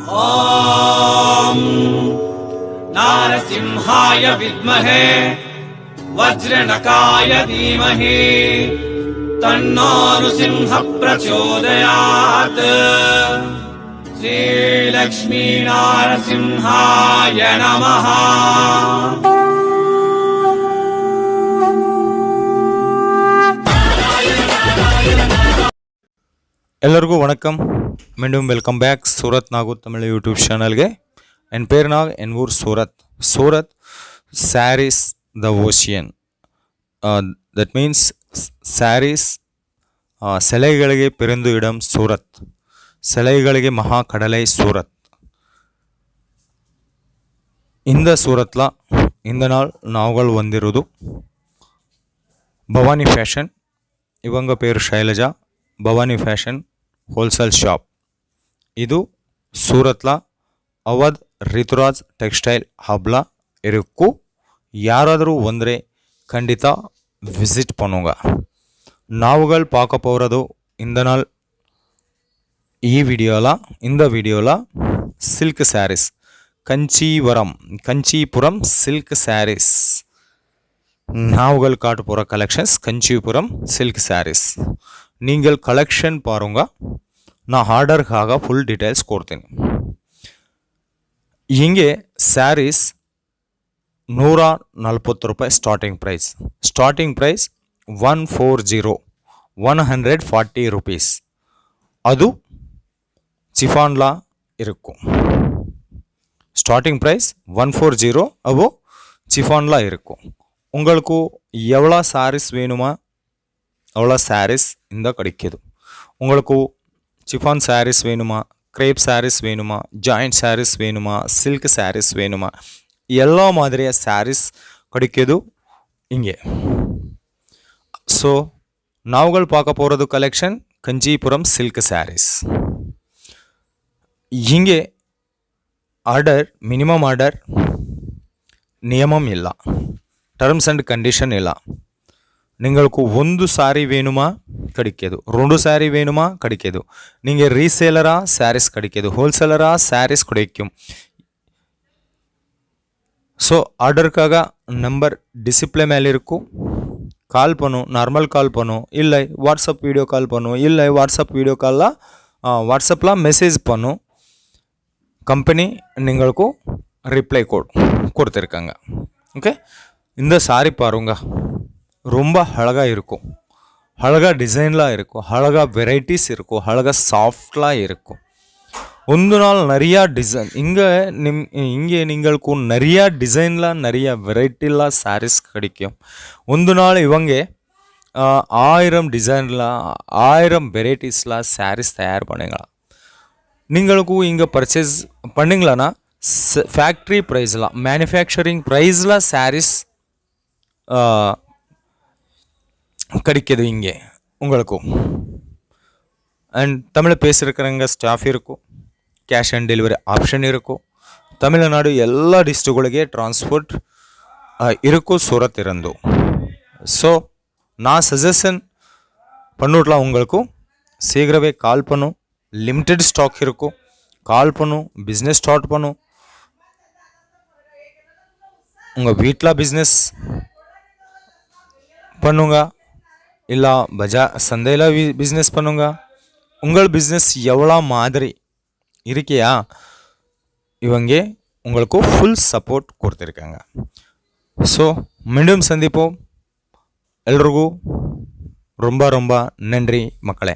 ॐ नारसिंहाय विद्महे वज्रनकाय धीमहि तन्नो नृसिंहः प्रचोदयात्। श्रीलक्ष्मी नारसिंहाय नमः। ಎಲ್ಲರಿಗೂ ವಣಕಂ. மீண்டும் welcome back Surat Nagore Tamil YouTube சேனல்ಗೆ. என் பேர் என் ஊர் Surat saris the ocean. That means saris சிலைಗಳಿಗೆ பிறந்து இடம் சூரத், சிலைಗಳಿಗೆ மகா கடலை சூரத். இந்த சூரத்தில் இந்த நாள் நாவுகள் வந்திರೋದು ಭವಾನಿ ಫ್ಯಾಷನ್. ಇವಂಗ பேர் Shailaja. Bhavani fashion wholesale shop. ಇದು ಸೂರತ್ಲ ಅವಧ್ ರಿತುರಾಜ್ ಟೆಕ್ಸ್ಟೈಲ್ ಹಬ್ಲ ಇರುಕ್ಕು. யாராದರೂ வந்தே கண்டித்தா விசிட் பண்ணுங்க. நாவுகள் பார்க்க போகிறது இந்த நாள் இந்த வீடியோவில் சில்க் சாரீஸ், கஞ்சிபுரம் சில்க் சாரீஸ் நாவுகள் காட்டு போகிற கலெக்ஷன்ஸ். கஞ்சிபுரம் சில்க் சாரீஸ் நீங்கள் கலெக்ஷன் பாருங்க. நான் ஆர்டருக்காக ஃபுல் ಡೀಟೇಲ್ಸ್ ಕೊಡ್ತೀನಿ. ಹಿಂಗೆ ಸ್ಯಾರೀಸ್ 140 ರೂಪಾಯಿ ಸ್ಟಾರ್ಟಿಂಗ್ ಪ್ರೈಸ್ 140 rupees. ಅದು ಚಿಫಾನ್ಲಾ இருக்கும். ஸ்டார்டிங் ப்ரைஸ் 140, அது சிஃபான்லா இருக்கும். உங்களுக்கு எவ்வளோ சாரீஸ் வேணுமா அவ்வளோ சாரீஸ் இந்த கிடைக்கிது. உங்களுக்கு சிஃபான் சாரீஸ் வேணுமா, ಕ್ರೇಪ್ சாரீஸ் வேணுமா, ಜಾಯಿಂಟ್ சாரீஸ் வேணுமா, சில்க் சாரீஸ் வேணுமா, எல்லா மாதிரிಯ சாரீஸ் கிடைக்கிது இங்கே. ஸோ நாவுகள் பார்க்க போகிறது கலெக்ஷன் கஞ்சிபுரம் சில்க் சாரீஸ். இங்கே ಆರ್ಡರ್ ಮಿನಿಮಮ್ ಆರ್ಡರ್ ನಿಯಮம் ಇಲ್ಲ, ಟರ್ಮ್ಸ್ ಆ್ಯಂಡ್ ಕಂಡೀಷನ್ ಇಲ್ಲ. നിങ്ങൾക്ക് ಒಂದು ಸಾರಿ ವೇಣುಮಾ கிடைக்கிது, 2 சாரி வேணுமா கிடைக்கிது. நீங்கள் ரீசேலரா சாரீஸ் கிடைக்கிது, ஹோல்சேலரா சாரீஸ் கிடைக்கும். ஸோ ஆர்டருக்காக நம்பர் டிஸ்பிளே மேலே இருக்கும். கால் பண்ணும், நார்மல் கால் பண்ணும், இல்லை வாட்ஸ்அப் வீடியோ கால் பண்ணும், இல்லை வாட்ஸ்அப்பில் மெசேஜ் பண்ணும். கம்பெனி நீங்களுக்கு ரிப்ளை கொடுத்துருக்காங்க. ஓகே, இந்த சாரி பாருங்க, ரொம்ப அழகாக இருக்கும், அழகாக டிசைன்லாம் இருக்கும், அழகாக வெரைட்டிஸ் இருக்கும், அழகாக சாஃப்ட்லாம் இருக்கும். ಒಂದು நாள் நிறையா டிசைன் இங்கே நீங்களுக்கு நிறையா டிசைன்லாம் நிறையா வெரைட்டிலாம் சாரீஸ் கிடைக்கும். ಒಂದು நாள் இவங்க 1000 டிசைன்லாம் 1000 வெரைட்டிஸ்லாம் சாரீஸ் தயார் பண்ணுங்களா. நீங்களுக்கு இங்கே பர்ச்சேஸ் பண்ணிங்களான்னா ஃபேக்ட்ரி ப்ரைஸ்லாம், மேனுஃபேக்சரிங் ப்ரைஸில் சாரீஸ் கிடைக்கிது இங்கே உங்களுக்கும். அண்ட் தமிழ் பேசியிருக்கிறவங்க ஸ்டாஃப் இருக்கும், கேஷ் ஆன் டெலிவரி ஆப்ஷன் இருக்கும். தமிழ்நாடு எல்லா டிஸ்ட்ரிக்ட்ಗಳಿಗೆ ಟ್ರಾನ್ಸ್ಪೋರ್ಟ್ இருக்கும் சூரத் இருந்து. ஸோ நான் சஜஷன் பண்ணிடலாம் உங்களுக்கு. சீக்கிரமே கால் பண்ணும், லிமிட்டெட் ஸ்டாக் இருக்கும். கால் பண்ணும், பிஸ்னஸ் ஸ்டார்ட் பண்ணும். உங்கள் வீட்டில் பிஸ்னஸ் பண்ணுங்க, இல்லை சந்தையில் பிஸ்னஸ் பண்ணுங்க. உங்கள் பிஸ்னஸ் எவ்வளோ மாதிரி இருக்கியா, இவங்க உங்களுக்கு ஃபுல் சப்போர்ட் கொடுத்துருக்காங்க. ஸோ மீண்டும் சந்திப்போம். எல்லோருக்கும் ரொம்ப ரொம்ப நன்றி மக்களே.